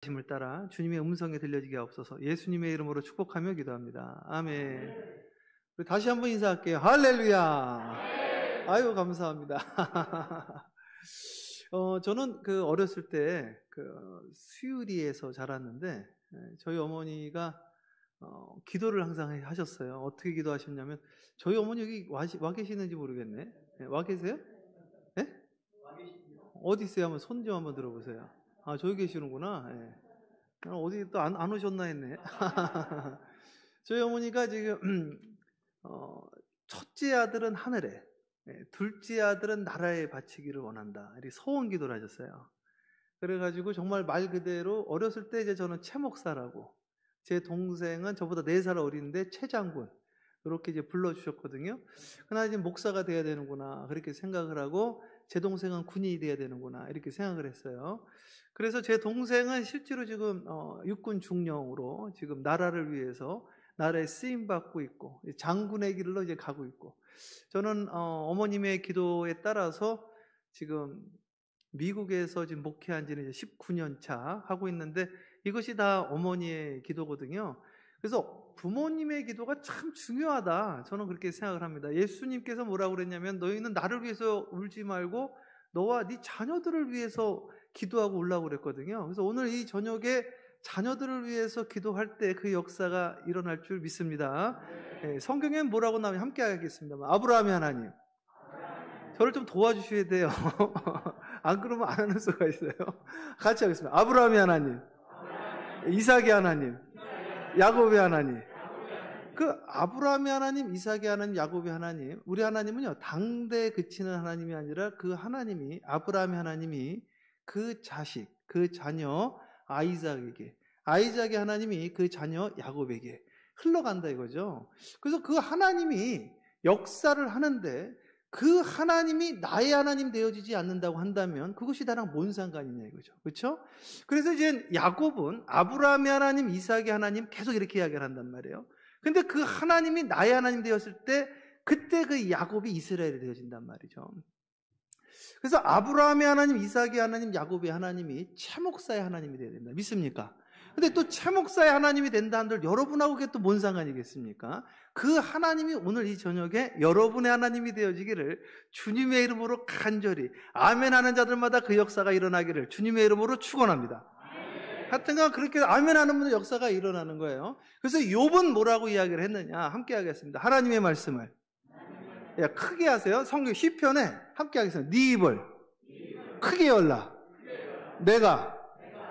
말씀을 따라 주님의 음성이 들려지게 하옵소서. 예수님의 이름으로 축복하며 기도합니다. 아멘. 우리 다시 한번 인사할게요. 할렐루야. 아유, 감사합니다. 저는 어렸을 때 수유리에서 자랐는데, 저희 어머니가 기도를 항상 하셨어요. 어떻게 기도하셨냐면, 저희 어머니 여기 와 계시는지 모르겠네. 와 계세요? 네? 어디 있어요? 한번 손 좀 한번 들어보세요. 아, 저기 계시는구나. 네. 어디 또 안 오셨나 했네. 저희 어머니가 지금 첫째 아들은 하늘에, 둘째 아들은 나라에 바치기를 원한다, 이렇게 소원 기도를 하셨어요. 그래가지고 정말 말 그대로 어렸을 때 이제 저는 최 목사라고, 제 동생은 저보다 4살 어린데 최 장군, 이렇게 이제 불러주셨거든요. 그러나 이제 목사가 돼야 되는구나, 그렇게 생각을 하고, 제 동생은 군인이 돼야 되는구나, 이렇게 생각을 했어요. 그래서 제 동생은 실제로 지금 육군 중령으로 지금 나라를 위해서 나라에 쓰임 받고 있고, 장군의 길로 이제 가고 있고, 저는 어머님의 기도에 따라서 지금 미국에서 지금 목회한 지는 이제 19년 차 하고 있는데, 이것이 다 어머니의 기도거든요. 그래서 부모님의 기도가 참 중요하다, 저는 그렇게 생각을 합니다. 예수님께서 뭐라고 그랬냐면, 너희는 나를 위해서 울지 말고 너와 네 자녀들을 위해서 기도하고 울라고 그랬거든요. 그래서 오늘 이 저녁에 자녀들을 위해서 기도할 때 그 역사가 일어날 줄 믿습니다. 성경에는 뭐라고 나오면 함께 하겠습니다. 아브라함의 하나님, 저를 좀 도와주셔야 돼요. 안 그러면 안 하는 수가 있어요. 같이 하겠습니다. 아브라함의 하나님, 이삭의 하나님, 야곱의 하나님. 그 아브라함의 하나님, 이삭의 하나님, 야곱의 하나님, 우리 하나님은요, 당대에 그치는 하나님이 아니라 그 하나님이, 아브라함의 하나님이 그 자식, 그 자녀 아이작에게, 아이작의 하나님이 그 자녀 야곱에게 흘러간다 이거죠. 그래서 그 하나님이 역사를 하는데, 그 하나님이 나의 하나님 되어지지 않는다고 한다면 그것이 나랑 뭔 상관이냐 이거죠. 그렇죠? 그래서 이제 야곱은 아브라함의 하나님, 이삭의 하나님 계속 이렇게 이야기를 한단 말이에요. 근데 그 하나님이 나의 하나님 되었을 때, 그때 그 야곱이 이스라엘이 되어진단 말이죠. 그래서 아브라함의 하나님, 이삭의 하나님, 야곱의 하나님이 최목사의 하나님이 되어야 된다. 믿습니까? 근데 또 최목사의 하나님이 된다 한들 여러분하고 그게 또 뭔 상관이겠습니까? 그 하나님이 오늘 이 저녁에 여러분의 하나님이 되어지기를 주님의 이름으로 간절히 아멘 하는 자들마다 그 역사가 일어나기를 주님의 이름으로 축원합니다. 하여튼간 그렇게 아멘 하는 분의 역사가 일어나는 거예요. 그래서 욥은 뭐라고 이야기를 했느냐, 함께 하겠습니다. 하나님의 말씀을 크게 하세요. 성경 시편에 함께 하겠습니다. 네 입을 크게 열라, 내가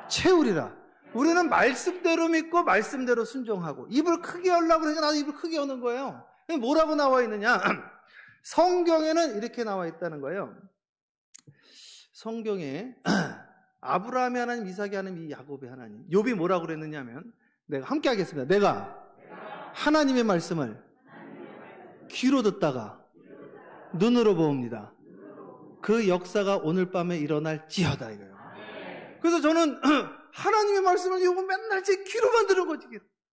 채우리라. 우리는 말씀대로 믿고 말씀대로 순종하고, 입을 크게 열라고 그러니까 나도 입을 크게 여는 거예요. 뭐라고 나와 있느냐, 성경에는 이렇게 나와 있다는 거예요. 성경에 아브라함의 하나님, 이삭의 하나님, 야곱의 하나님, 욥이 뭐라고 그랬느냐면, 내가 함께 하겠습니다. 내가 하나님의 말씀을 귀로 듣다가 눈으로 보옵니다. 그 역사가 오늘 밤에 일어날지어다 이거예요. 그래서 저는 하나님의 말씀을 요거 맨날 제 귀로만 들은 거지.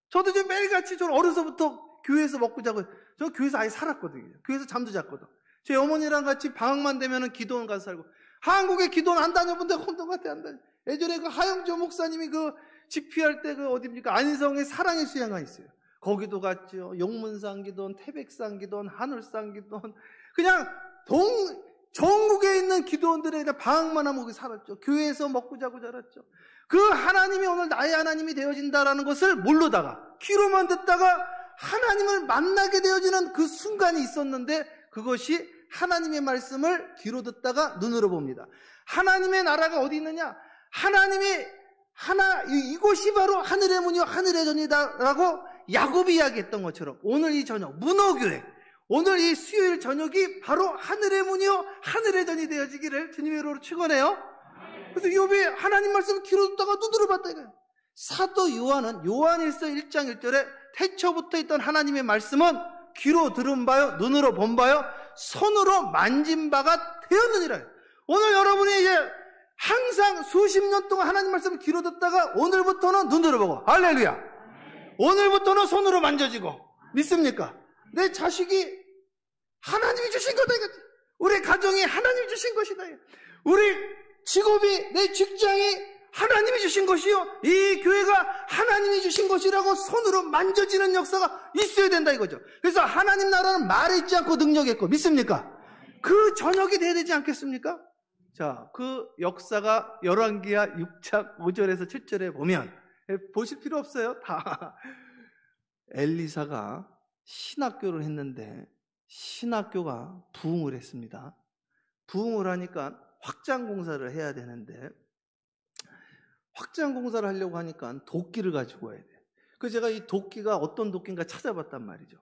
저도 이제 매일같이, 저는 어려서부터 교회에서 먹고 자고, 저는 교회에서 아예 살았거든요. 교회에서 잠도 잤거든. 제 어머니랑 같이 방학만 되면은 기도원 가서 살고, 한국에 기도원 안 다녀본 데가 혼돈 같아, 안 다녀. 예전에 그 하영조 목사님이 그 집회할 때 어디입니까? 안성에 사랑의 수양관 있어요. 거기도 갔죠. 용문산 기도원, 태백산 기도원, 하늘산 기도원, 그냥 전국에 있는 기도원들에 그냥 방학만 하면 거기 살았죠. 교회에서 먹고 자고 자랐죠. 그 하나님이 오늘 나의 하나님이 되어진다라는 것을 모르다가 귀로만 듣다가 하나님을 만나게 되어지는 그 순간이 있었는데, 그것이 하나님의 말씀을 귀로 듣다가 눈으로 봅니다. 하나님의 나라가 어디 있느냐? 하나님이 이곳이 바로 하늘의 문이요 하늘의 전이다라고 야곱이 이야기했던 것처럼, 오늘 이 저녁 문어교회, 오늘 이 수요일 저녁이 바로 하늘의 문이요 하늘의 전이 되어지기를 주님의 이름으로 축원해요. 그래서 욥이 하나님 말씀을 귀로 듣다가 눈으로 봤다 이거예요. 사도 요한은 요한일서 1장 1절에 태초부터 있던 하나님의 말씀은 귀로 들은 바요, 눈으로 본 바요, 손으로 만진 바가 되었느니라. 오늘 여러분이 이제 항상 수십 년 동안 하나님 말씀을 귀로 듣다가 오늘부터는 눈으로 보고, 할렐루야, 오늘부터는 손으로 만져지고, 믿습니까? 내 자식이 하나님이 주신 거다 이거지. 우리 가정이 하나님이 주신 것이다. 우리 직업이, 내 직장이 하나님이 주신 것이요. 이 교회가 하나님이 주신 것이라고 손으로 만져지는 역사가 있어야 된다 이거죠. 그래서 하나님 나라는 말에 있지 않고 능력에 있고, 믿습니까? 그 저녁이 돼야 되지 않겠습니까? 자, 그 역사가 열왕기하 6장 5절에서 7절에 보면, 보실 필요 없어요. 다. 엘리사가 신학교를 했는데 신학교가 부흥을 했습니다. 부흥을 하니까 확장 공사를 해야 되는데, 확장 공사를 하려고 하니까 도끼를 가지고 와야 돼요. 그래서 제가 이 도끼가 어떤 도끼인가 찾아봤단 말이죠.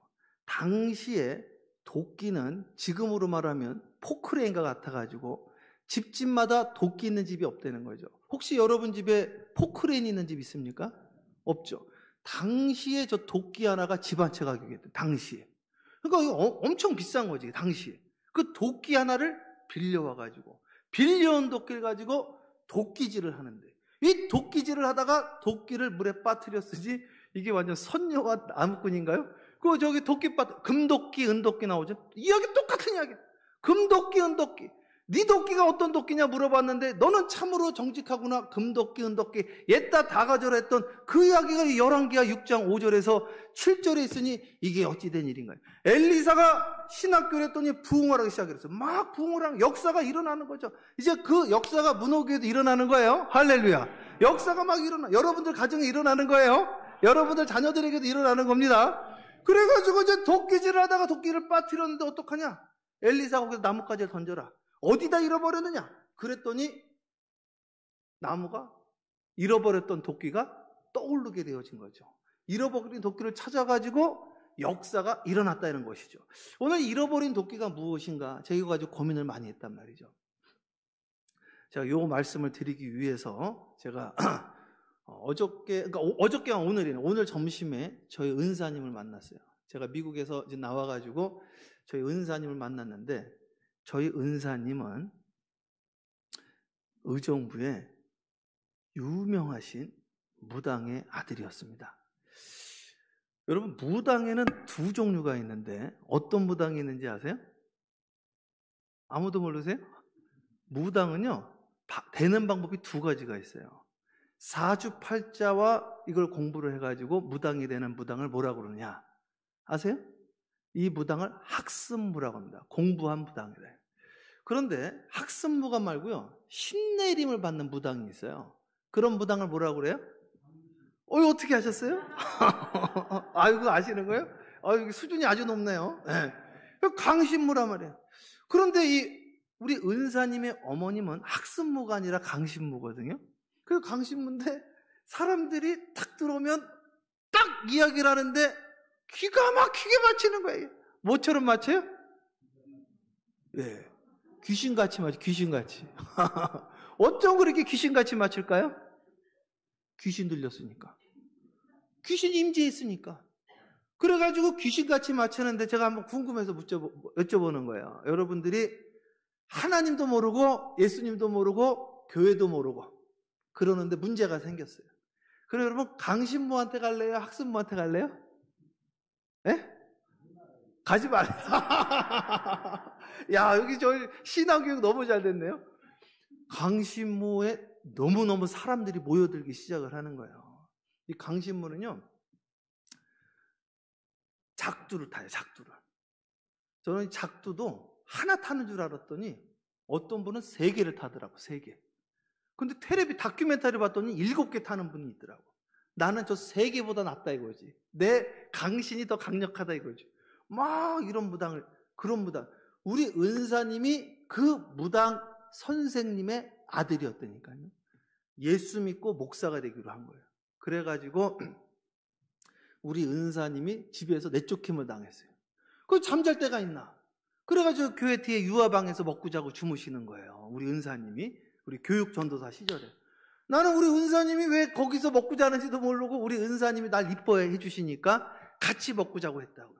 당시에 도끼는 지금으로 말하면 포크레인과 같아가지고 집집마다 도끼 있는 집이 없다는 거죠. 혹시 여러분 집에 포크레인 있는 집 있습니까? 없죠. 당시에 저 도끼 하나가 집 한 채 가격이었대. 당시에. 그러니까 이거 엄청 비싼 거지. 당시에. 그 도끼 하나를 빌려와가지고, 빌려온 도끼를 가지고 도끼질을 하는데, 이 도끼질을 하다가 도끼를 물에 빠뜨렸으니 이게 완전 선녀와 나무꾼인가요? 그 저기 도끼 금도끼, 은도끼 나오죠? 이야기 똑같은 이야기. 금도끼, 은도끼. 네 도끼가 어떤 도끼냐 물어봤는데 너는 참으로 정직하구나. 금도끼, 은도끼. 옛다 다 가져라 했던 그 이야기가 열왕기하 6장 5절에서 7절에 있으니 이게 어찌 된 일인가요? 엘리사가 신학교를 했더니 부흥을 하기 시작했어요. 막 부흥을 하는 역사가 일어나는 거죠. 이제 그 역사가 문호교에도 일어나는 거예요. 할렐루야. 역사가 막 여러분들 가정에 일어나는 거예요. 여러분들 자녀들에게도 일어나는 겁니다. 그래가지고 이제 도끼질을 하다가 도끼를 빠뜨렸는데 어떡하냐? 엘리사가 거기서 나뭇가지를 던져라. 어디다 잃어버렸느냐? 그랬더니 나무가 잃어버렸던 도끼가 떠오르게 되어진 거죠. 잃어버린 도끼를 찾아가지고 역사가 일어났다는 것이죠. 오늘 잃어버린 도끼가 무엇인가? 제가 가지고 고민을 많이 했단 말이죠. 제가 요 말씀을 드리기 위해서 제가 어저께가 오늘이네. 오늘 점심에 저희 은사님을 만났어요. 제가 미국에서 이제 나와가지고 저희 은사님을 만났는데, 저희 은사님은 의정부의 유명하신 무당의 아들이었습니다. 여러분, 무당에는 두 종류가 있는데 어떤 무당이 있는지 아세요? 아무도 모르세요? 무당은요, 되는 방법이 두 가지가 있어요. 사주팔자와 이걸 공부를 해가지고 무당이 되는 무당을 뭐라고 그러냐 아세요? 이 무당을 학습무라고 합니다. 공부한 무당이래. 그런데 학습무가 말고요, 신내림을 받는 무당이 있어요. 그런 무당을 뭐라고 그래요? 어떻게 하셨어요? 이거 아시는 거예요? 여기 수준이 아주 높네요. 네. 강신무란 말이에요. 그런데 우리 은사님의 어머님은 학습무가 아니라 강신무거든요. 그 강신무인데 사람들이 탁 들어오면 딱 이야기를 하는데 기가 막히게 맞히는 거예요. 뭐처럼 맞춰요? 예. 귀신같이 맞춰요. 귀신같이. 어쩜 그렇게 귀신같이 맞출까요? 귀신 들렸으니까. 귀신 임재했으니까. 그래가지고 귀신같이 맞추는데 제가 한번 궁금해서 여쭤보는 거예요. 여러분들이 하나님도 모르고 예수님도 모르고 교회도 모르고 그러는데 문제가 생겼어요. 그럼 여러분, 강신무한테 갈래요? 학습무한테 갈래요? 예? 가지 말아요. 야, 여기 저희 신앙교육 너무 잘 됐네요. 강신무에 너무너무 사람들이 모여들기 시작을 하는 거예요. 이 강신무는요, 작두를 타요, 작두를. 저는 작두도 하나 타는 줄 알았더니 어떤 분은 3개를 타더라고, 3개. 근데 텔레비 다큐멘터리 봤더니 7개 타는 분이 있더라고. 나는 저 3개보다 낫다 이거지. 내 강신이 더 강력하다 이거지. 막 이런 무당을, 그런 무당. 우리 은사님이 그 무당 선생님의 아들이었다니까요. 예수 믿고 목사가 되기로 한 거예요. 그래가지고 우리 은사님이 집에서 내쫓김을 당했어요. 그 잠잘 때가 있나? 그래가지고 교회 뒤에 유아방에서 먹고 자고 주무시는 거예요. 우리 은사님이, 우리 교육 전도사 시절에. 나는 우리 은사님이 왜 거기서 먹고 자는지도 모르고 우리 은사님이 날 이뻐해 주시니까 같이 먹고 자고 했다고.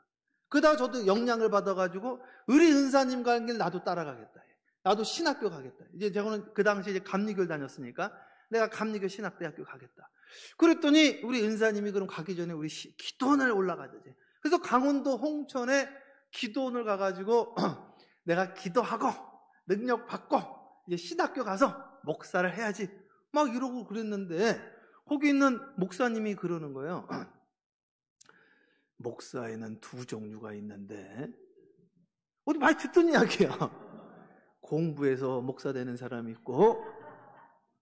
그러다가 저도 영향을 받아가지고 우리 은사님 가는 길 나도 따라가겠다. 나도 신학교 가겠다. 이제 저는 그 당시에 이제 감리교를 다녔으니까 내가 감리교 신학대학교 가겠다. 그랬더니 우리 은사님이 그럼 가기 전에 우리 기도원을 올라가자. 그래서 강원도 홍천에 기도원을 가가지고 내가 기도하고 능력 받고 이제 신학교 가서 목사를 해야지. 막 이러고 그랬는데 거기 있는 목사님이 그러는 거예요. 목사에는 두 종류가 있는데, 어디 많이 듣던 이야기야. 공부해서 목사 되는 사람이 있고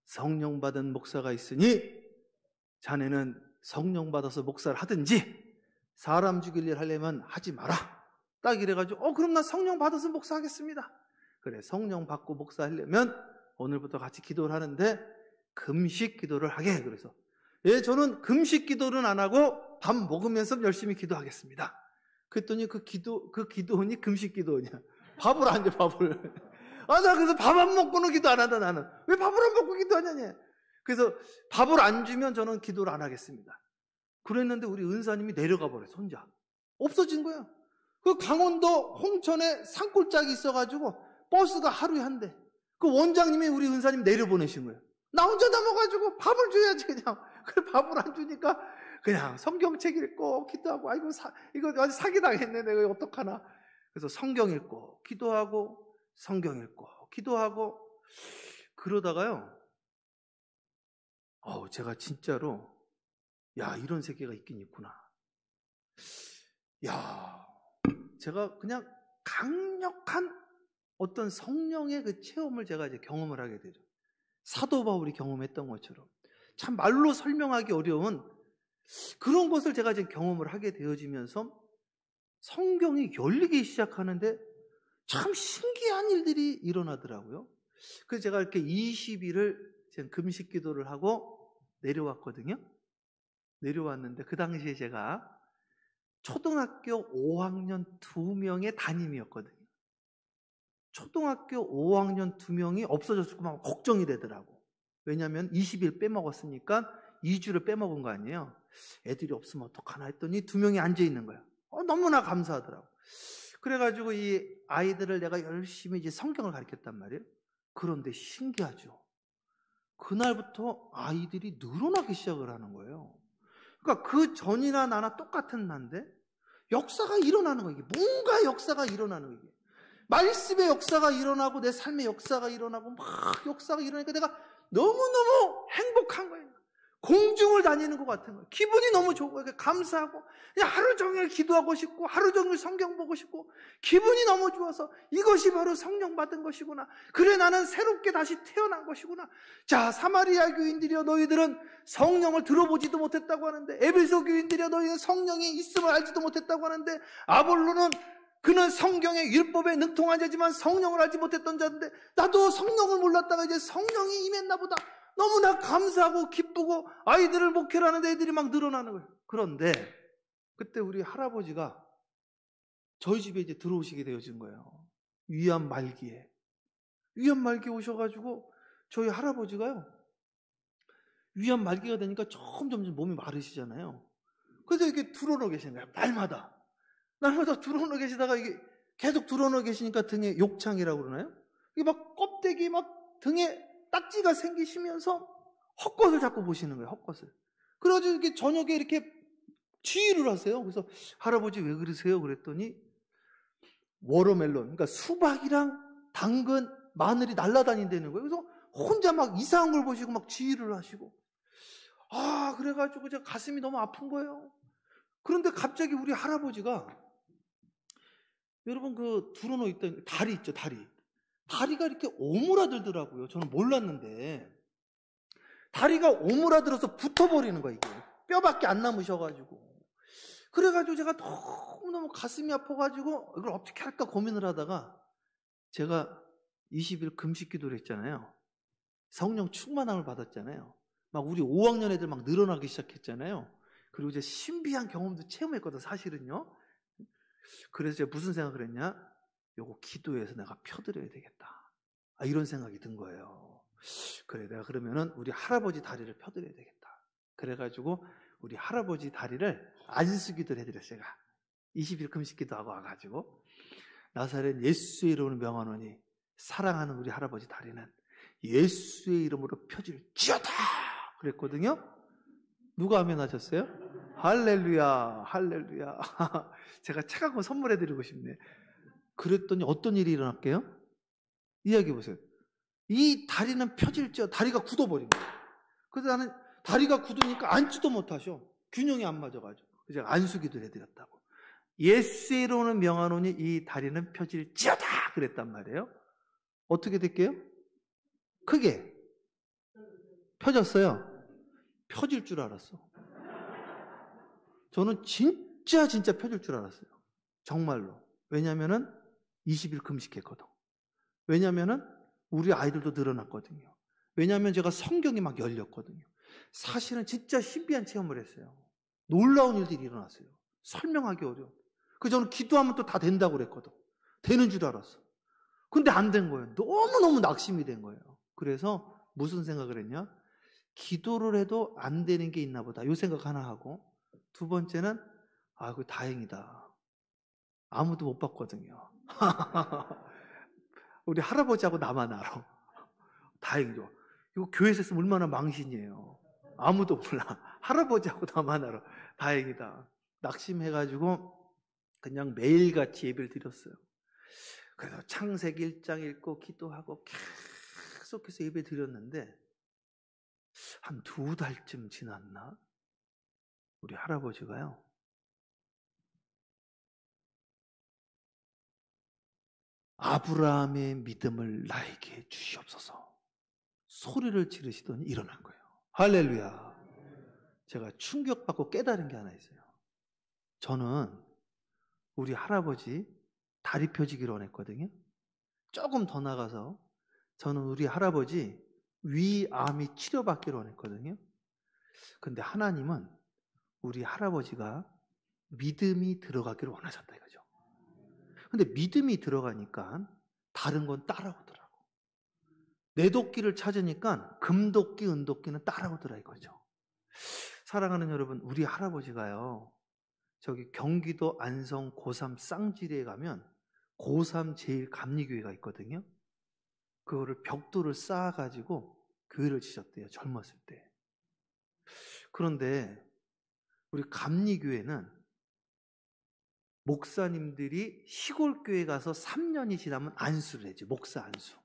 성령 받은 목사가 있으니 자네는 성령 받아서 목사를 하든지 사람 죽일 일 하려면 하지 마라. 딱 이래가지고 그럼 나 성령 받아서 목사하겠습니다. 그래, 성령 받고 목사하려면 오늘부터 같이 기도를 하는데 금식 기도를 하게. 그래서 저는 금식 기도는 안 하고 밥 먹으면서 열심히 기도하겠습니다. 그랬더니 그 기도원이 금식 기도원이야. 밥을 안 줘, 밥을. 나 그래서 밥 안 먹고는 기도 안 한다, 나는. 왜 밥을 안 먹고 기도하냐니. 그래서 밥을 안 주면 저는 기도를 안 하겠습니다. 그랬는데 우리 은사님이 내려가 버렸어, 혼자. 없어진 거예요. 그 강원도 홍천에 산골짜기 있어가지고 버스가 하루에 한 대. 그 원장님이 우리 은사님 내려보내신 거예요. 나 혼자 남아가지고 밥을 줘야지, 그냥. 그래, 밥을 안 주니까 그냥 성경책 읽고 기도하고, 이거 아주 사기당했네, 내가 어떡하나. 그래서 성경 읽고 기도하고 성경 읽고 기도하고 그러다가요, 제가 진짜로 이런 세계가 있긴 있구나. 제가 그냥 강력한 어떤 성령의 그 체험을 제가 이제 경험을 하게 되죠. 사도 바울이 경험했던 것처럼 참 말로 설명하기 어려운 그런 것을 제가 이제 경험을 하게 되어지면서 성경이 열리기 시작하는데 참 신기한 일들이 일어나더라고요. 그래서 제가 이렇게 20일을 금식 기도를 하고 내려왔거든요. 내려왔는데 그 당시에 제가 초등학교 5학년 2명의 담임이었거든요. 초등학교 5학년 2명이 없어졌고 막 걱정이 되더라고. 왜냐하면 20일 빼먹었으니까 2주를 빼먹은 거 아니에요. 애들이 없으면 어떡하나 했더니 2명이 앉아있는 거예요. 너무나 감사하더라고. 그래가지고 이 아이들을 내가 열심히 이제 성경을 가르쳤단 말이에요. 그런데 신기하죠. 그날부터 아이들이 늘어나기 시작을 하는 거예요. 그러니까 그 전이나 나나 똑같은 난데 역사가 일어나는 거예요. 뭔가 역사가 일어나는 거예요. 말씀의 역사가 일어나고 내 삶의 역사가 일어나고 막 역사가 일어나니까 내가 너무너무 행복한 거예요. 공중을 다니는 것 같은 거예요. 기분이 너무 좋고 감사하고 그냥 하루 종일 기도하고 싶고 하루 종일 성경 보고 싶고 기분이 너무 좋아서 이것이 바로 성령 받은 것이구나. 그래, 나는 새롭게 다시 태어난 것이구나. 자, 사마리아 교인들이여, 너희들은 성령을 들어보지도 못했다고 하는데, 에베소 교인들이여, 너희는 성령이 있음을 알지도 못했다고 하는데, 아볼로는 그는 성경의 율법에 능통한 자지만 성령을 알지 못했던 자인데, 나도 성령을 몰랐다가 이제 성령이 임했나 보다. 너무나 감사하고 기쁘고 아이들을 목회를 하는데 애들이 막 늘어나는 거예요. 그런데 그때 우리 할아버지가 저희 집에 이제 들어오시게 되어진 거예요. 위암 말기에 오셔가지고 저희 할아버지가요, 위암 말기가 되니까 점점 몸이 마르시잖아요. 그래서 이렇게 들어놓어 계시는 거예요. 날마다 들어놓어 계시다가 이게 계속 들어놓어 계시니까 등에 욕창이라고 그러나요? 이게 막 껍데기 막 등에 딱지가 생기시면서 헛것을 자꾸 보시는 거예요. 헛것을. 그래가지고 이렇게 저녁에 이렇게 치유를 하세요. 그래서 할아버지 왜 그러세요? 그랬더니 워터멜론, 그러니까 수박이랑 당근, 마늘이 날아다닌다는 거예요. 그래서 혼자 막 이상한 걸 보시고 막 지휘를 하시고, 그래가지고 제가 가슴이 너무 아픈 거예요. 그런데 갑자기 우리 할아버지가, 여러분 그 두루노 있던 다리 있죠, 다리가 이렇게 오므라들더라고요. 저는 몰랐는데 다리가 오므라들어서 붙어버리는 거예요. 이게 뼈밖에 안 남으셔가지고. 그래가지고 제가 너무너무 가슴이 아파가지고 이걸 어떻게 할까 고민을 하다가 제가 20일 금식 기도를 했잖아요. 성령 충만함을 받았잖아요. 막 우리 5학년 애들 막 늘어나기 시작했잖아요. 그리고 이제 신비한 경험도 체험했거든, 사실은요. 그래서 제가 무슨 생각을 했냐? 요거 기도해서 내가 펴드려야 되겠다. 이런 생각이 든 거예요. 그래, 내가 그러면은 우리 할아버지 다리를 펴드려야 되겠다. 그래가지고 우리 할아버지 다리를 안수기도를 해드렸어요. 제가 20일 금식기도 하고 와가지고, 나사렛 예수의 이름으로 명하노니 사랑하는 우리 할아버지 다리는 예수의 이름으로 펴질지어다 그랬거든요. 누가 아멘 하셨어요? 할렐루야, 할렐루야. 제가 차가운 거 선물해드리고 싶네. 그랬더니 어떤 일이 일어날게요? 이야기해 보세요. 이 다리는 펴질지어, 다리가 굳어버린 거예요. 그래서 나는 다리가 굳으니까 앉지도 못하셔. 균형이 안 맞아가지고. 그래서 안수기도를 해드렸다고. 예수로는 명하노니 이 다리는 펴질지어다 그랬단 말이에요. 어떻게 될게요? 크게 펴졌어요. 펴질 줄 알았어. 저는 진짜 펴질 줄 알았어요. 정말로. 왜냐면은 20일 금식했거든. 왜냐면은 우리 아이들도 늘어났거든요. 왜냐면 제가 성경이 막 열렸거든요. 사실은 진짜 신비한 체험을 했어요. 놀라운 일들이 일어났어요. 설명하기 어려워. 그래서 저는 기도하면 또 다 된다고 그랬거든. 되는 줄 알았어. 근데 안 된 거예요. 너무너무 낙심이 된 거예요. 그래서 무슨 생각을 했냐? 기도를 해도 안 되는 게 있나 보다. 이 생각 하나 하고, 두 번째는 그 다행이다. 아무도 못 봤거든요. 우리 할아버지하고 나만 알아. 다행이죠. 이거 교회에서 했으면 얼마나 망신이에요. 아무도 몰라. 할아버지하고 나만 알아. 다행이다. 낙심해가지고 그냥 매일같이 예배를 드렸어요. 그래서 창세기 1장 읽고 기도하고 계속해서 예배 드렸는데 한 2달쯤 지났나? 우리 할아버지가요. 아브라함의 믿음을 나에게 주시옵소서. 소리를 지르시더니 일어난 거예요. 할렐루야. 제가 충격받고 깨달은 게 하나 있어요. 저는 우리 할아버지 다리 펴지기를 원했거든요. 조금 더 나가서 저는 우리 할아버지 위암이 치료받기를 원했거든요. 근데 하나님은 우리 할아버지가 믿음이 들어가기를 원하셨다 이거죠. 근데 믿음이 들어가니까 다른 건 따라오더라고. 내 도끼를 찾으니까 금도끼, 은도끼는 따라오더라 이거죠. 사랑하는 여러분, 우리 할아버지가요. 저기 경기도 안성 고3 쌍지리에 가면 고3 제1감리교회가 있거든요. 그거를 벽돌을 쌓아가지고 교회를 지셨대요. 젊었을 때. 그런데 우리 감리교회는 목사님들이 시골 교회 가서 3년이 지나면 안수를 해죠. 목사 안수.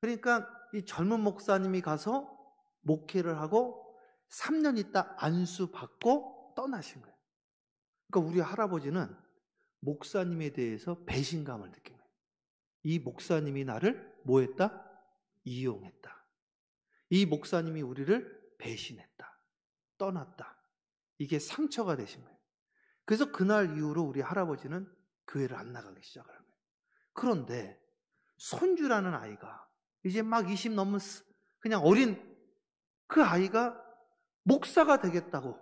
그러니까 이 젊은 목사님이 가서 목회를 하고 3년 있다 안수 받고 떠나신 거예요. 그러니까 우리 할아버지는 목사님에 대해서 배신감을 느낀 거예요. 이 목사님이 나를 뭐 했다? 이용했다. 이 목사님이 우리를 배신했다. 떠났다. 이게 상처가 되신 거예요. 그래서 그날 이후로 우리 할아버지는 교회를 안 나가기 시작을 한 거예요. 그런데 손주라는 아이가 이제 막 20 넘은 그냥 어린 그 아이가 목사가 되겠다고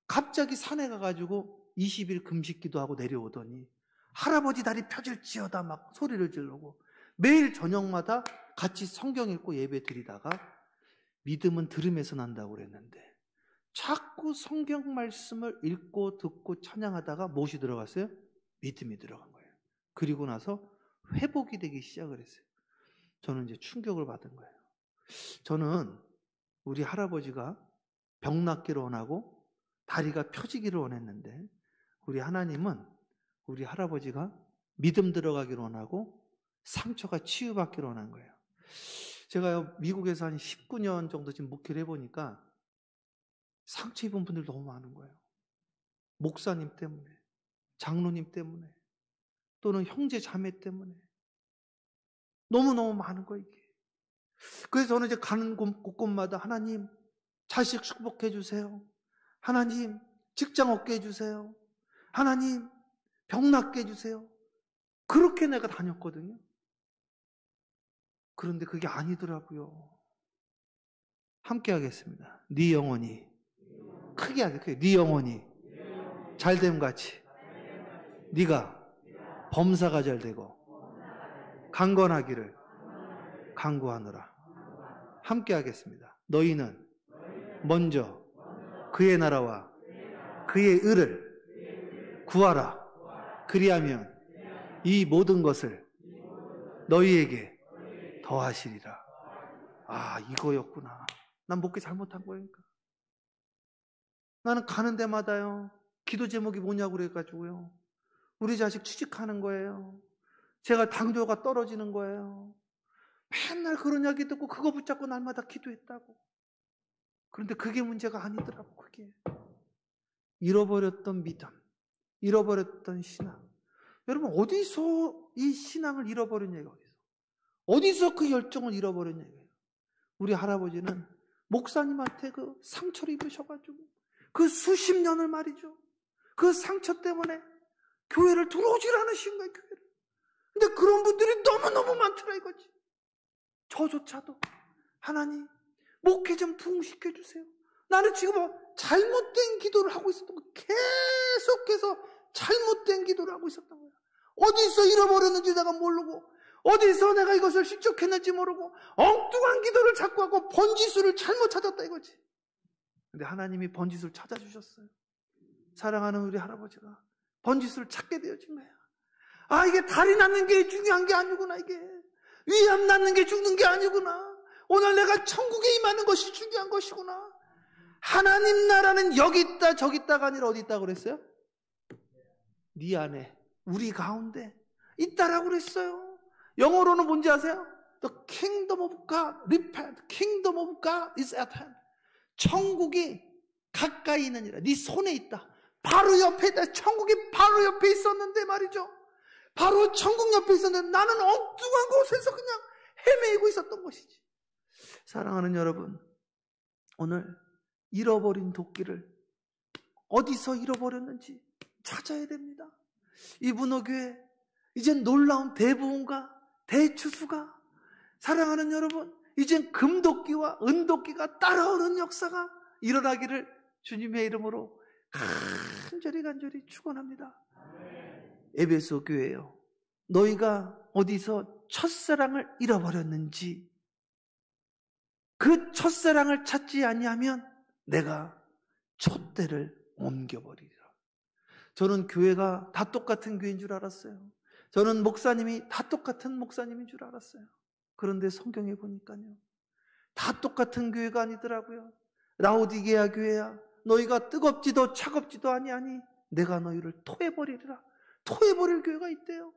갑자기 산에 가가지고 20일 금식 기도하고 내려오더니 할아버지 다리 펴질지어다 막 소리를 지르고 매일 저녁마다 같이 성경 읽고 예배 드리다가 믿음은 들음에서 난다고 그랬는데 자꾸 성경 말씀을 읽고 듣고 찬양하다가 무엇이 들어갔어요? 믿음이 들어간 거예요. 그리고 나서 회복이 되기 시작을 했어요. 저는 이제 충격을 받은 거예요. 저는 우리 할아버지가 병 낫기를 원하고 다리가 펴지기를 원했는데 우리 하나님은 우리 할아버지가 믿음 들어가기를 원하고 상처가 치유받기를 원한 거예요. 제가 미국에서 한 19년 정도 지금 목회를 해보니까 상처 입은 분들 너무 많은 거예요. 목사님 때문에, 장로님 때문에, 또는 형제 자매 때문에 너무너무 많은 거예요, 이게. 그래서 저는 이제 가는 곳곳마다 하나님 자식 축복해 주세요. 하나님 직장 얻게 해주세요. 하나님 병 낫게 해주세요. 그렇게 내가 다녔거든요. 그런데 그게 아니더라고요. 함께 하겠습니다. 네 영혼이 크게 하게 네 영혼이 잘됨 같이 네가 범사가 잘되고 강건하기를 간구하노라. 함께 하겠습니다. 너희는 먼저 그의 나라와 그의 의를 구하라. 그리하면 이 모든 것을 너희에게 더하시리라. 아, 이거였구나. 난 목회 잘못한 거니까. 나는 가는 데마다요. 기도 제목이 뭐냐고 그래가지고요. 우리 자식 취직하는 거예요. 제가 당뇨가 떨어지는 거예요. 맨날 그런 이야기 듣고 그거 붙잡고 날마다 기도했다고. 그런데 그게 문제가 아니더라고. 그게 잃어버렸던 믿음, 잃어버렸던 신앙. 여러분, 어디서 이 신앙을 잃어버렸냐고요. 어디서 그 열정을 잃어버렸냐고요. 우리 할아버지는 목사님한테 그 상처를 입으셔가지고 그 수십 년을 말이죠, 그 상처 때문에 교회를 들어오질 않으신 거예요. 교회를. 근데 그런 분들이 너무너무 많더라 이거지. 저조차도 하나님 목회 좀 부흥시켜 주세요. 나는 지금 잘못된 기도를 하고 있었던 거야. 계속해서 잘못된 기도를 하고 있었던 거야. 어디서 잃어버렸는지 내가 모르고, 어디서 내가 이것을 실족했는지 모르고 엉뚱한 기도를 자꾸 하고 번지수를 잘못 찾았다 이거지. 근데 하나님이 번지수를 찾아주셨어요. 사랑하는 우리 할아버지가 번지수를 찾게 되어진 거야. 아, 이게 다리 낳는 게 중요한 게 아니구나. 이게 위암 낳는 게 죽는 게 아니구나. 오늘 내가 천국에 임하는 것이 중요한 것이구나. 하나님 나라는 여기 있다 저기 있다가 아니라 어디 있다고 그랬어요? 네 안에, 우리 가운데 있다라고 그랬어요. 영어로는 뭔지 아세요? The kingdom of God, repent, kingdom of God is at hand. 천국이 가까이 있느니라. 네 손에 있다. 바로 옆에 있다. 천국이 바로 옆에 있었는데 말이죠. 바로 천국 옆에 있었는데 나는 엉뚱한 곳에서 그냥 헤매이고 있었던 것이지. 사랑하는 여러분, 오늘 잃어버린 도끼를 어디서 잃어버렸는지 찾아야 됩니다. 이 문호교회 이젠 놀라운 대부흥과 대추수가, 사랑하는 여러분, 이젠 금도끼와 은도끼가 따라오는 역사가 일어나기를 주님의 이름으로 간절히 축원합니다. 에베소 교회요, 너희가 어디서 첫사랑을 잃어버렸는지 그 첫사랑을 찾지 아니하면 내가 촛대를 옮겨버리리라. 저는 교회가 다 똑같은 교회인 줄 알았어요. 저는 목사님이 다 똑같은 목사님인 줄 알았어요. 그런데 성경에 보니까요, 다 똑같은 교회가 아니더라고요. 라오디게아 교회야, 너희가 뜨겁지도 차갑지도 아니하니 내가 너희를 토해버리리라. 토해버릴 교회가 있대요.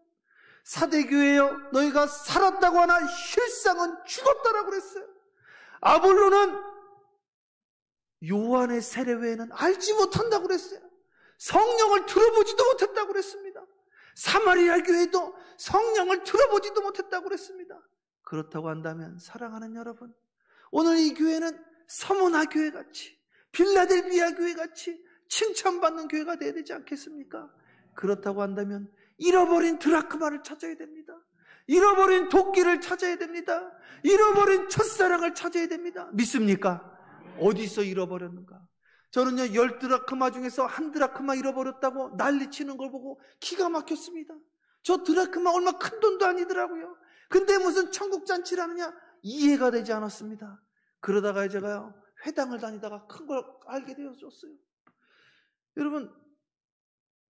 사대교회요, 너희가 살았다고 하나 실상은 죽었다라고 그랬어요. 아볼로는 요한의 세례 외에는 알지 못한다고 그랬어요. 성령을 들어보지도 못했다고 그랬습니다. 사마리아 교회도 성령을 들어보지도 못했다고 그랬습니다. 그렇다고 한다면 사랑하는 여러분, 오늘 이 교회는 서머나 교회같이, 빌라델비아 교회같이 칭찬받는 교회가 되어야 되지 않겠습니까? 그렇다고 한다면 잃어버린 드라크마를 찾아야 됩니다. 잃어버린 도끼를 찾아야 됩니다. 잃어버린 첫사랑을 찾아야 됩니다. 믿습니까? 어디서 잃어버렸는가? 저는요, 10드라크마 중에서 1드라크마 잃어버렸다고 난리치는 걸 보고 기가 막혔습니다. 저 드라크마 얼마 큰 돈도 아니더라고요. 근데 무슨 천국잔치를 하느냐, 이해가 되지 않았습니다. 그러다가 제가요, 회당을 다니다가 큰 걸 알게 되었어요. 여러분,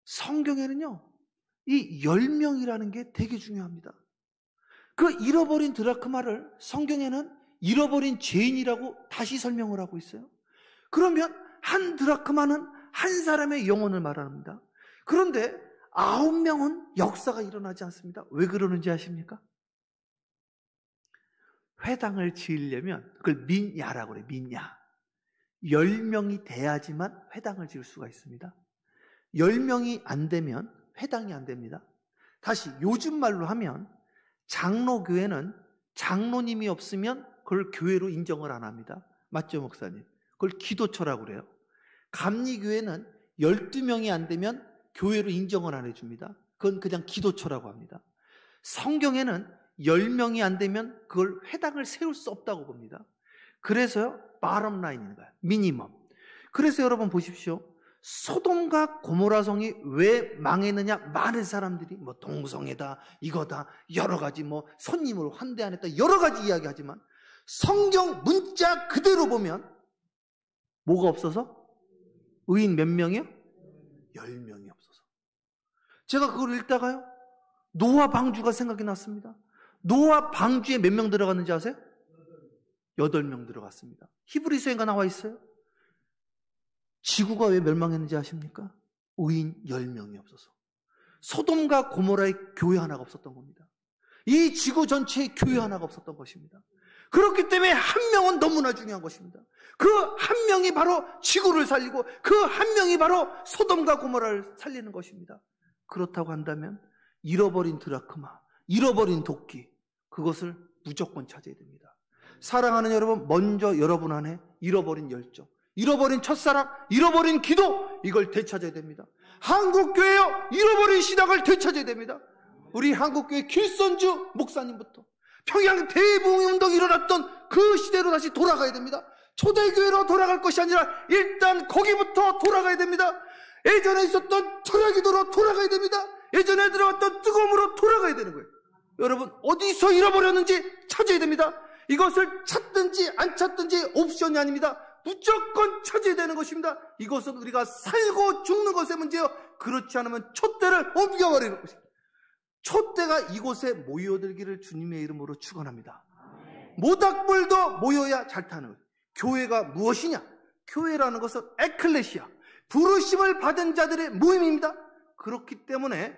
성경에는요, 이 열명이라는 게 되게 중요합니다. 그 잃어버린 드라크마를 성경에는 잃어버린 죄인이라고 다시 설명을 하고 있어요. 그러면 한 드라크마는 한 사람의 영혼을 말합니다. 그런데 9명은 역사가 일어나지 않습니다. 왜 그러는지 아십니까? 회당을 지으려면 그걸 민야라고 그래요. 민야. 10명이 돼야지만 회당을 지을 수가 있습니다. 10명이 안 되면 회당이 안 됩니다. 다시 요즘 말로 하면 장로교회는 장로님이 없으면 그걸 교회로 인정을 안 합니다. 맞죠, 목사님? 그걸 기도처라고 그래요. 감리교회는 12명이 안 되면 교회로 인정을 안 해줍니다. 그건 그냥 기도처라고 합니다. 성경에는 10명이 안 되면 그걸 회당을 세울 수 없다고 봅니다. 그래서요, bottom line인 거예요. 미니멈. 그래서 여러분 보십시오. 소돔과 고모라 성이 왜 망했느냐? 많은 사람들이 뭐 동성애다, 이거다, 여러 가지 뭐 손님을 환대 안 했다, 여러 가지 이야기하지만 성경 문자 그대로 보면 뭐가 없어서? 의인 몇 명이요? 10명이 없어서. 제가 그걸 읽다가요, 노아 방주가 생각이 났습니다. 노아 방주에 몇 명 들어갔는지 아세요? 8명 들어갔습니다. 히브리서에가 나와 있어요. 지구가 왜 멸망했는지 아십니까? 의인 10명이 없어서. 소돔과 고모라의 교회 하나가 없었던 겁니다. 이 지구 전체에 교회 하나가 없었던 것입니다. 그렇기 때문에 한 명은 너무나 중요한 것입니다. 그 한 명이 바로 지구를 살리고 그 한 명이 바로 소돔과 고모라를 살리는 것입니다. 그렇다고 한다면 잃어버린 드라크마, 잃어버린 도끼, 그것을 무조건 찾아야 됩니다. 사랑하는 여러분, 먼저 여러분 안에 잃어버린 열정, 잃어버린 첫사랑, 잃어버린 기도, 이걸 되찾아야 됩니다. 한국교회요, 잃어버린 신학을 되찾아야 됩니다. 우리 한국교회 길선주 목사님부터 평양 대부흥운동이 일어났던 그 시대로 다시 돌아가야 됩니다. 초대교회로 돌아갈 것이 아니라 일단 거기부터 돌아가야 됩니다. 예전에 있었던 철야기도로 돌아가야 됩니다. 예전에 들어왔던 뜨거움으로 돌아가야 되는 거예요. 여러분, 어디서 잃어버렸는지 찾아야 됩니다. 이것을 찾든지 안 찾든지 옵션이 아닙니다. 무조건 찾아야 되는 것입니다. 이것은 우리가 살고 죽는 것의 문제요, 그렇지 않으면 촛대를 옮겨버리는 것입니다. 촛대가 이곳에 모여들기를 주님의 이름으로 축원합니다. 모닥불도 모여야 잘 타는 거예요. 교회가 무엇이냐? 교회라는 것은 에클레시아, 부르심을 받은 자들의 모임입니다. 그렇기 때문에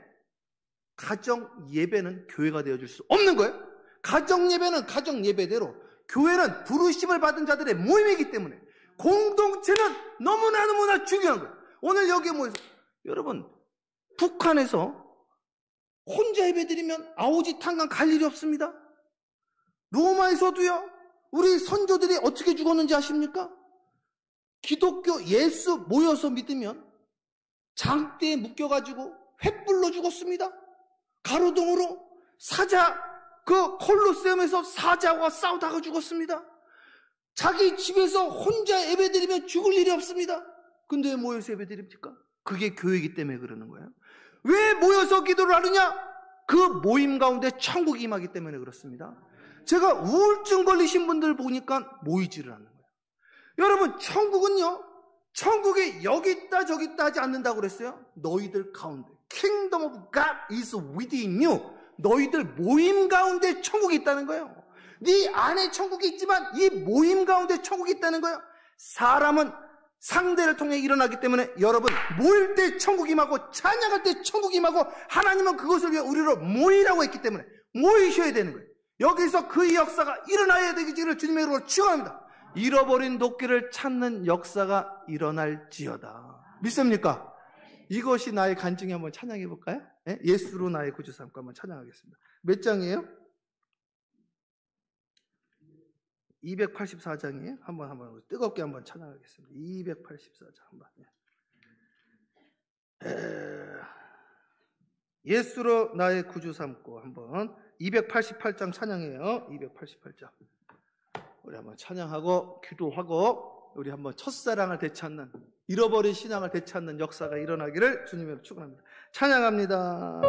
가정 예배는 교회가 되어줄 수 없는 거예요. 가정 예배는 가정 예배대로, 교회는 부르심을 받은 자들의 모임이기 때문에 공동체는 너무나 중요한 거예요. 오늘 여기에 모여서, 여러분, 북한에서 혼자 예배드리면 아오지 탄강 갈 일이 없습니다. 로마에서도요, 우리 선조들이 어떻게 죽었는지 아십니까? 기독교 예수 모여서 믿으면 장대에 묶여가지고 횃불로 죽었습니다. 가로등으로. 사자, 그 콜로세움에서 사자와 싸우다가 죽었습니다. 자기 집에서 혼자 예배드리면 죽을 일이 없습니다. 근데 왜 모여서 예배드립니까? 그게 교회이기 때문에 그러는 거예요. 왜 모여서 기도를 하느냐? 그 모임 가운데 천국이 임하기 때문에 그렇습니다. 제가 우울증 걸리신 분들 보니까 모이지를 않는 거예요. 여러분, 천국은요, 천국이 여기 있다 저기 있다 하지 않는다고 그랬어요. 너희들 가운데, Kingdom of God is within you. 너희들 모임 가운데 천국이 있다는 거예요. 네 안에 천국이 있지만 이 모임 가운데 천국이 있다는 거예요. 사람은 상대를 통해 일어나기 때문에 여러분, 모일 때 천국이 임하고 찬양할 때 천국이 임하고, 하나님은 그것을 위해 우리로 모이라고 했기 때문에 모이셔야 되는 거예요. 여기서 그 역사가 일어나야 되기를 주님의 이름으로 축원합니다. 잃어버린 도끼를 찾는 역사가 일어날지어다. 믿습니까? 이것이 나의 간증이. 한번 찬양해 볼까요? 예? 예수로 나의 구주 삼고 한번 찬양하겠습니다. 몇 장이에요? 284장이에요. 한번 뜨겁게 한번 찬양하겠습니다. 284장 한번. 예수로 나의 구주 삼고 한번 288장 찬양해요. 288장. 우리 한번 찬양하고 기도하고 우리 한번 첫사랑을 되찾는, 잃어버린 신앙을 되찾는 역사가 일어나기를 주님으로 축원합니다. 찬양합니다.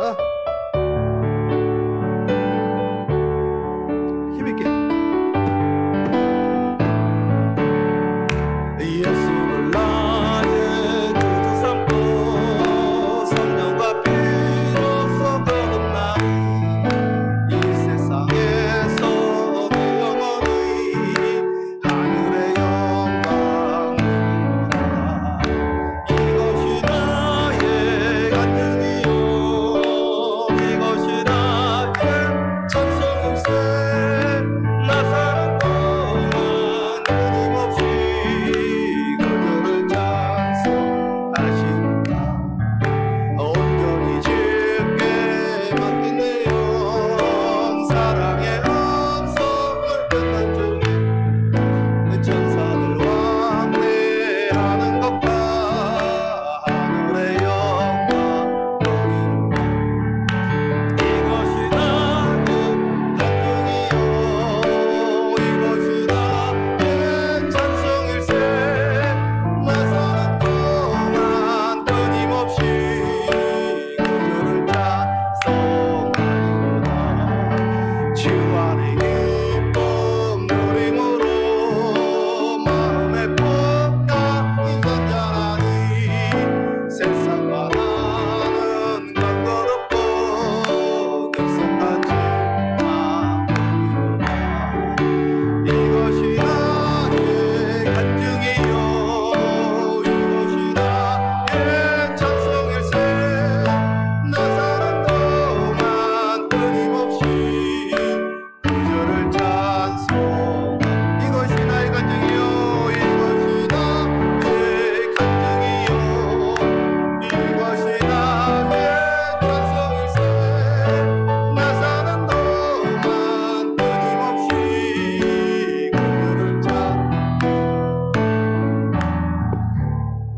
힘있게. 예수를 나의 구주 삼고 성령과 피로써 거듭나니 이 세상에서 영원히 하늘의 영광 누리라. 이것이 나의 간증이요.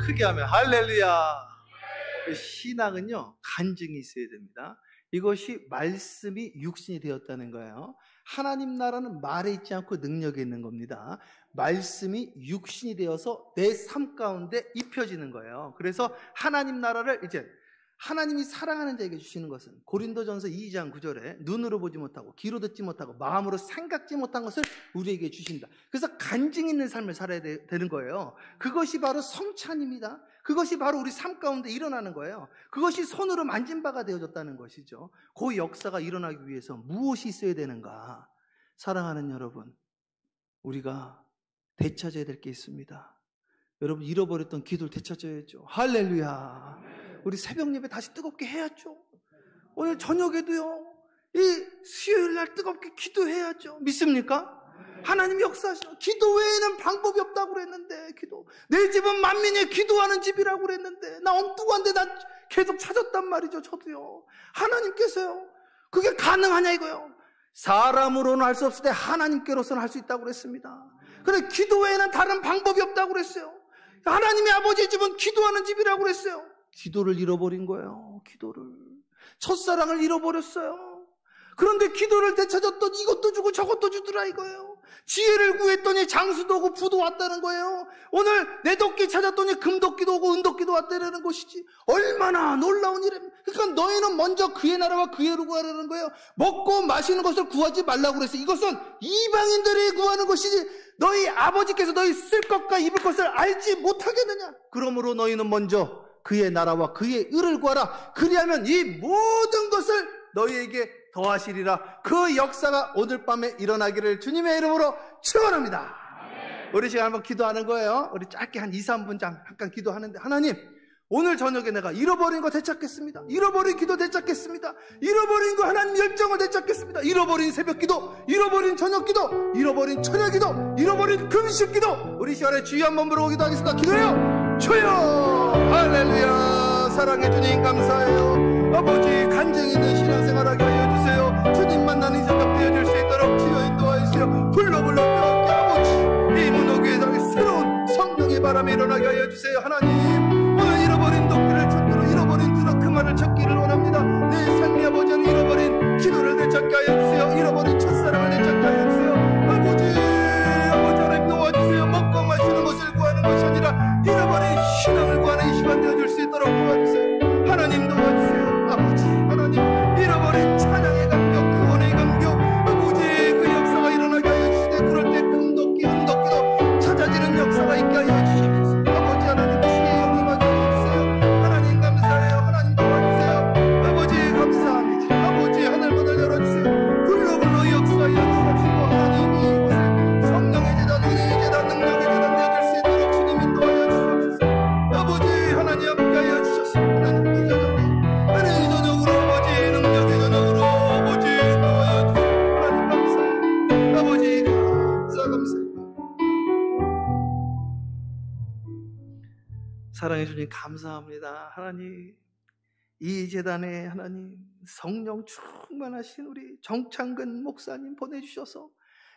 크게 하면 할렐루야. 신앙은요, 간증이 있어야 됩니다. 이것이 말씀이 육신이 되었다는 거예요. 하나님 나라는 말에 있지 않고 능력에 있는 겁니다. 말씀이 육신이 되어서 내 삶 가운데 입혀지는 거예요. 그래서 하나님 나라를 이제 하나님이 사랑하는 자에게 주시는 것은 고린도전서 2장 9절에 눈으로 보지 못하고 귀로 듣지 못하고 마음으로 생각지 못한 것을 우리에게 주신다. 그래서 간증 있는 삶을 살아야 되는 거예요. 그것이 바로 성찬입니다. 그것이 바로 우리 삶 가운데 일어나는 거예요. 그것이 손으로 만진 바가 되어졌다는 것이죠. 그 역사가 일어나기 위해서 무엇이 있어야 되는가? 사랑하는 여러분, 우리가 되찾아야 될 게 있습니다. 여러분, 잃어버렸던 기도를 되찾아야죠. 할렐루야. 우리 새벽 예배 다시 뜨겁게 해야죠. 오늘 저녁에도요, 이 수요일 날 뜨겁게 기도해야죠. 믿습니까? 하나님 역사하시는, 기도 외에는 방법이 없다고 그랬는데, 내 집은 만민이 기도하는 집이라고 그랬는데, 나 엉뚱한데 나 계속 찾았단 말이죠. 저도요. 하나님께서요, 그게 가능하냐 이거요. 사람으로는 할 수 없을 때 하나님께로서는 할 수 있다고 그랬습니다. 그래, 기도 외에는 다른 방법이 없다고 그랬어요. 하나님의 아버지의 집은 기도하는 집이라고 그랬어요. 기도를 잃어버린 거예요. 기도를. 첫사랑을 잃어버렸어요. 그런데 기도를 되찾았더니 이것도 주고 저것도 주더라 이거예요. 지혜를 구했더니 장수도 오고 부도 왔다는 거예요. 오늘 내 도끼 찾았더니 금도끼도 오고 은도끼도 왔다는 것이지. 얼마나 놀라운 일입니까? 그러니까 너희는 먼저 그의 나라와 그의 의를 구하라는 거예요. 먹고 마시는 것을 구하지 말라고 그랬어요. 이것은 이방인들이 구하는 것이지 너희 아버지께서 너희 쓸 것과 입을 것을 알지 못하겠느냐. 그러므로 너희는 먼저 그의 나라와 그의 의를 구하라. 그리하면 이 모든 것을 너희에게 더하시리라. 그 역사가 오늘 밤에 일어나기를 주님의 이름으로 축원합니다. 우리 시간 한번 기도하는 거예요. 우리 짧게 한 2, 3분 잠깐 기도하는데, 하나님, 오늘 저녁에 내가 잃어버린 거 되찾겠습니다. 잃어버린 기도 되찾겠습니다. 잃어버린 거 하나님 열정을 되찾겠습니다. 잃어버린 새벽 기도, 잃어버린 저녁 기도, 잃어버린 저녁 기도, 잃어버린 금식 기도. 우리 시간에 주여 한번 부르고 기도하겠습니다. 기도해요. 주여. 할렐루야. 사랑해 주님 감사해요. 아버지, 간증 있는 신앙생활하게 하여 주세요. 주님 만나는 저녁 되어질 수 있도록 주여 인도하여 주세요. 불러 뜨겁게 아버지, 이 문호교회에 새로운 성령의 바람이 일어나게 하여 주세요. 하나님, 오늘 잃어버린 도끼를 찾기로, 잃어버린 드라크마를 찾기를 원합니다. 내 삶의 아버지는 잃어버린 기도를 되찾게 하여 주세요. 잃어버린 첫사랑을 되찾게 하여 주세요. 아버지 하나님 도와주세요. 먹고 마시는 것을 구하는 것이 아니라 잃어버린 신앙을 구하는 이 시간 되어줄 수 있도록 도와주세요. 하나님 도와주세요. 아버지 하나님, 잃어버린 찬양의 감격, 구원의 감격, 아버지 그 역사가 일어나게 하여 주시되, 그럴 때 금도끼 은도끼도 찾아지는 역사가 있게 하여 주시옵소서. 아버지 하나님, 주의 영이 임하게 하여 주세요. 하나님 감사해요. 하나님 도와주세요. 아버지 감사합니다. 아버지 하늘문을 열어주세요. 불로 역사하여 주시옵시고, 하나님 이곳에 성령의 제단, 은혜의 제단, 능력의 제단 되어줄 수 있도록 주님 인도하여 주시옵소서. 아버지 하나님 함께하여 주셔서, 하나님 이 저녁에 은혜의 저녁으로, 아버지 능력의 저녁으로 아버지 인도하여 주시옵소서. 하나님 감사해요. 아버지 감사합니다. 사랑해 주님 감사합니다. 하나님, 이 재단에 하나님 성령 충만하신 우리 정창근 목사님 보내주셔서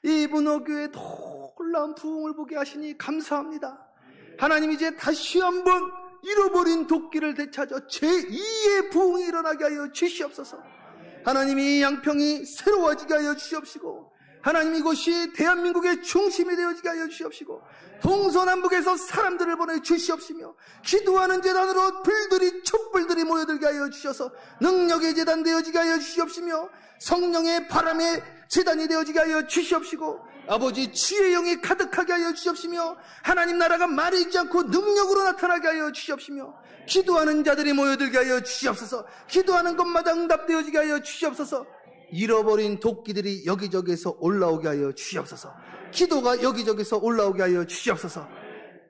이 문호교회 놀라운 부흥을 보게 하시니 감사합니다. 하나님, 이제 다시 한번 잃어버린 도끼를 되찾아 제2의 부흥이 일어나게 하여 주시옵소서. 하나님, 이 양평이 새로워지게 하여 주시옵시고, 하나님 이곳이 대한민국의 중심이 되어지게 하여 주시옵시고, 동서남북에서 사람들을 보내 주시옵시며, 기도하는 재단으로 촛불들이 모여들게 하여 주셔서 능력의 재단 되어지게 하여 주시옵시며, 성령의 바람의 재단이 되어지게 하여 주시옵시고, 아버지 주의 영이 가득하게 하여 주시옵시며, 하나님 나라가 말이 있지 않고 능력으로 나타나게 하여 주시옵시며, 기도하는 자들이 모여들게 하여 주시옵소서. 기도하는 것마다 응답되어지게 하여 주시옵소서. 잃어버린 도끼들이 여기저기서 올라오게 하여 주시옵소서. 기도가 여기저기서 올라오게 하여 주시옵소서.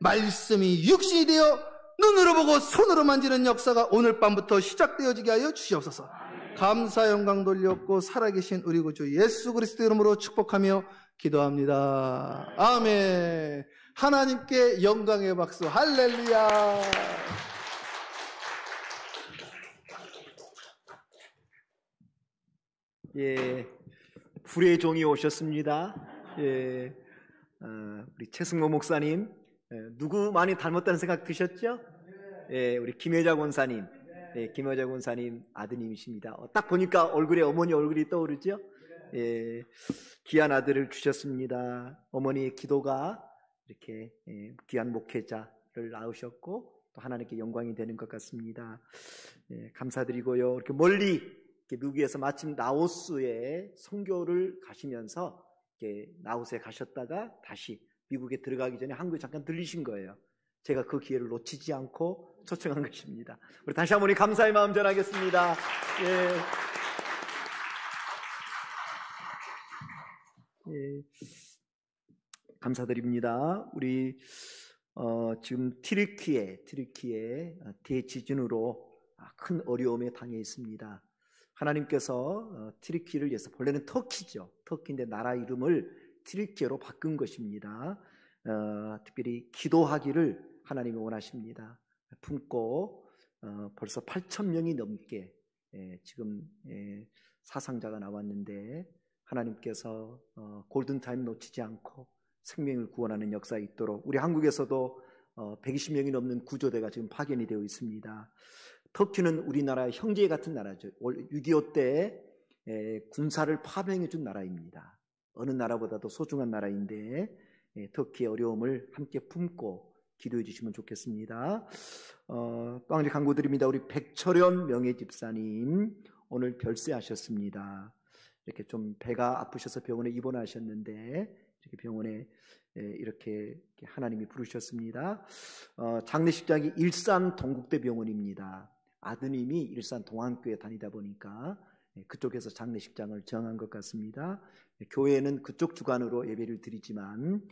말씀이 육신이 되어 눈으로 보고 손으로 만지는 역사가 오늘 밤부터 시작되어지게 하여 주시옵소서. 감사 영광 돌렸고 살아계신 우리 구주 예수 그리스도 이름으로 축복하며 기도합니다. 아멘. 하나님께 영광의 박수. 할렐루야. 예, 불의 종이 오셨습니다. 예, 우리 최승모 목사님, 누구 많이 닮았다는 생각 드셨죠? 예, 우리 김여자 권사님, 예, 김여자 권사님 아드님이십니다. 딱 보니까 얼굴에 어머니 얼굴이 떠오르죠? 예, 귀한 아들을 주셨습니다. 어머니의 기도가 이렇게 귀한 목회자를 낳으셨고 또 하나님께 영광이 되는 것 같습니다. 예, 감사드리고요. 이렇게 멀리 이렇게 미국에서 마침 라오스에 선교를 가시면서 이렇게 라오스에 가셨다가 다시 미국에 들어가기 전에 한국에 잠깐 들리신 거예요. 제가 그 기회를 놓치지 않고 초청한 것입니다. 우리 다시 한번 감사의 마음 전하겠습니다. 예. 예. 감사드립니다. 우리 지금 트리키에 대지진으로 큰 어려움에 당해 있습니다. 하나님께서 트리키를 위해서, 본래는 터키죠. 터키인데 나라 이름을 트리키로 바꾼 것입니다. 특별히 기도하기를 하나님이 원하십니다. 품고 벌써 8,000명이 넘게 지금 사상자가 나왔는데 하나님께서 골든타임 놓치지 않고 생명을 구원하는 역사가 있도록, 우리 한국에서도 120명이 넘는 구조대가 지금 파견이 되어 있습니다. 터키는 우리나라의 형제 같은 나라죠. 6.25 때 군사를 파병해 준 나라입니다. 어느 나라보다도 소중한 나라인데 터키의 어려움을 함께 품고 기도해 주시면 좋겠습니다. 또 한 가지 강구드립니다. 우리 백철현 명예집사님 오늘 별세하셨습니다. 이렇게 좀 배가 아프셔서 병원에 입원하셨는데 이렇게 병원에 이렇게 하나님이 부르셨습니다. 장례식장이 일산 동국대병원입니다. 아드님이 일산 동안교회 다니다 보니까 그쪽에서 장례식장을 정한 것 같습니다. 교회는 그쪽 주관으로 예배를 드리지만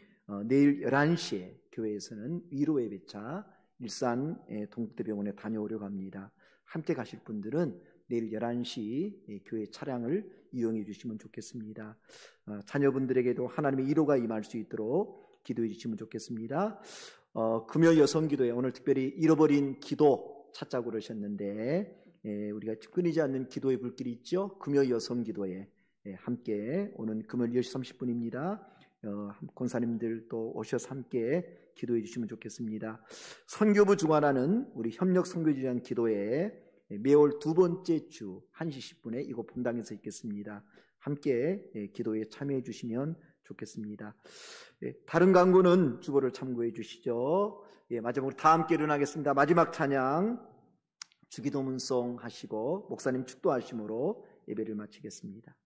내일 11시에 교회에서는 위로 예배차 일산 동국대병원에 다녀오려고 합니다. 함께 가실 분들은 내일 11시 교회 차량을 이용해 주시면 좋겠습니다. 자녀분들에게도 하나님의 위로가 임할 수 있도록 기도해 주시면 좋겠습니다. 금요 여성기도에 오늘 특별히 잃어버린 기도 찾자고 그러셨는데 우리가 끊이지 않는 기도의 불길이 있죠. 금요 여성기도에 함께 오는 금요일 10시 30분입니다. 권사님들 또 오셔서 함께 기도해 주시면 좋겠습니다. 선교부 주관하는 우리 협력 선교지장 기도회 매월 두 번째 주 1시 10분에 이곳 본당에서 있겠습니다. 함께 기도에 참여해 주시면 좋겠습니다. 다른 강구는 주보를 참고해 주시죠. 마지막으로 다 함께 일어나겠습니다. 마지막 찬양 주기도문송 하시고 목사님 축도하심으로 예배를 마치겠습니다.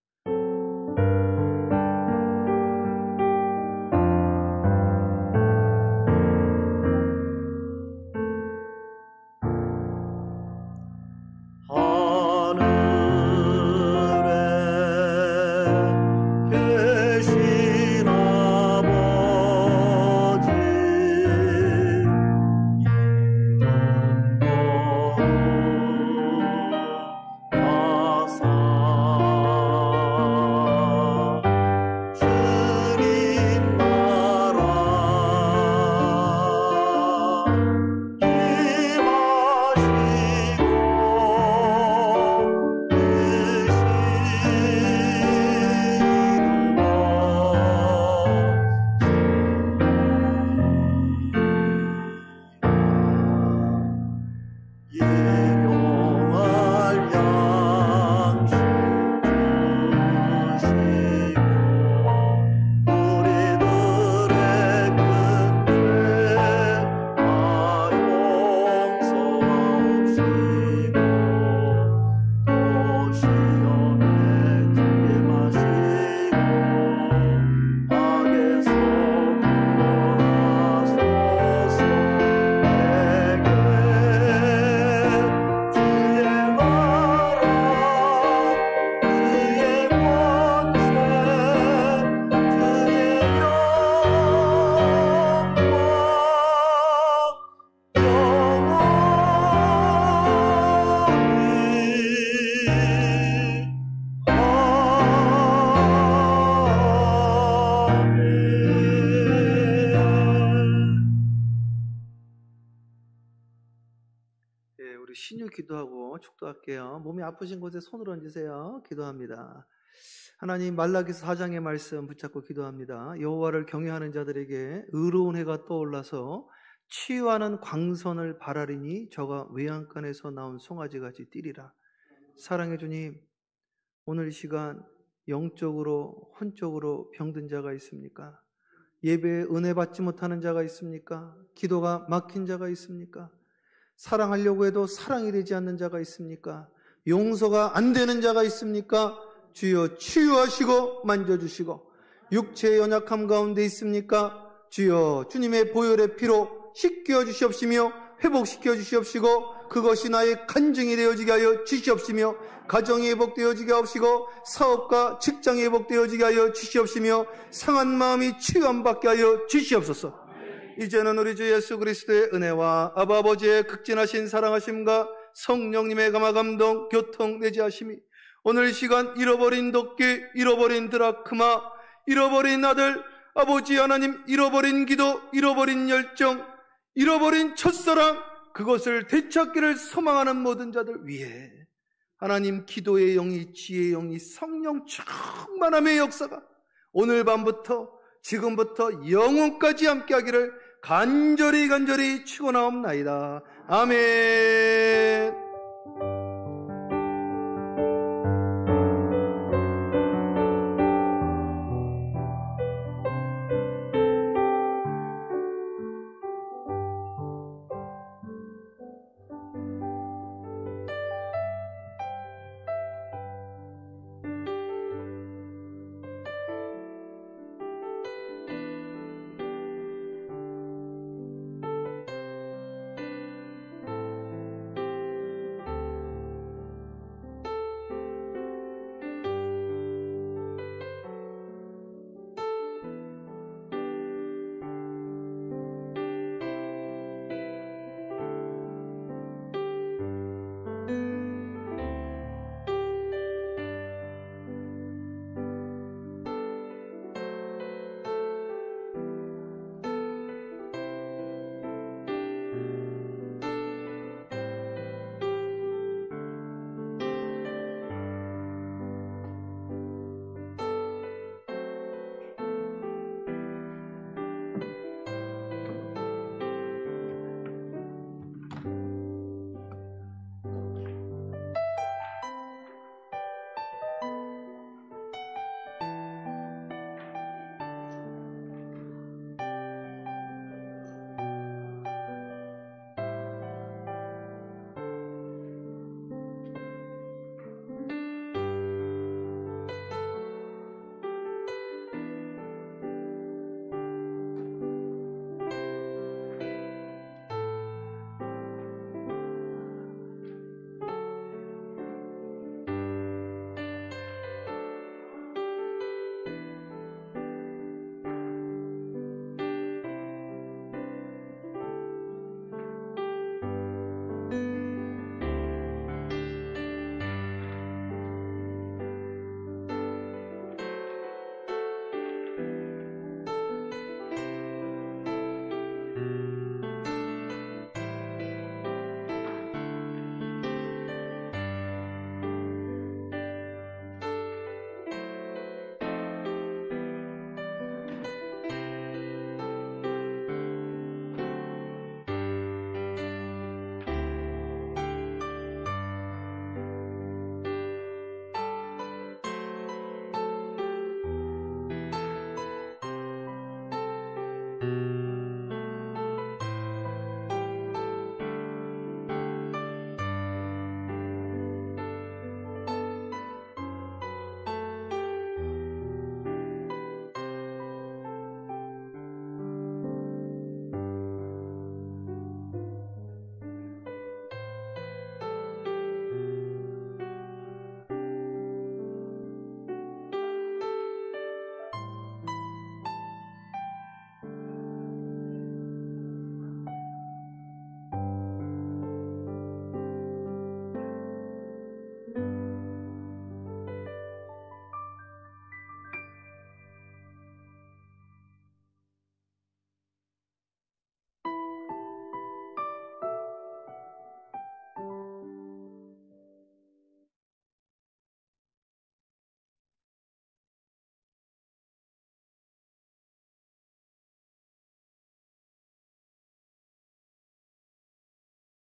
신유 기도하고 축도할게요. 몸이 아프신 곳에 손을 얹으세요. 기도합니다. 하나님, 말라기서 4장의 말씀 붙잡고 기도합니다. 여호와를 경외하는 자들에게 의로운 해가 떠올라서 치유하는 광선을 바라리니 저가 외양간에서 나온 송아지같이 뛰리라. 사랑해 주님, 오늘 이 시간 영적으로 혼적으로 병든 자가 있습니까? 예배에 은혜 받지 못하는 자가 있습니까? 기도가 막힌 자가 있습니까? 사랑하려고 해도 사랑이 되지 않는 자가 있습니까? 용서가 안 되는 자가 있습니까? 주여 치유하시고 만져주시고, 육체의 연약함 가운데 있습니까? 주여 주님의 보혈의 피로 씻겨 주시옵시며 회복시켜 주시옵시고, 그것이 나의 간증이 되어지게 하여 주시옵시며, 가정이 회복되어지게 하옵시고, 사업과 직장이 회복되어지게 하여 주시옵시며, 상한 마음이 치유함받게 하여 주시옵소서. 이제는 우리 주 예수 그리스도의 은혜와 아바 아버지의 극진하신 사랑하심과 성령님의 감화감동 교통 내지하심이 오늘 시간 잃어버린 도끼, 잃어버린 드라크마, 잃어버린 아들, 아버지 하나님, 잃어버린 기도, 잃어버린 열정, 잃어버린 첫사랑, 그것을 되찾기를 소망하는 모든 자들 위해 하나님, 기도의 영이, 지혜의 영이, 성령 충만함의 역사가 오늘 밤부터, 지금부터 영원까지 함께하기를 간절히 축원하옵나이다. 아멘.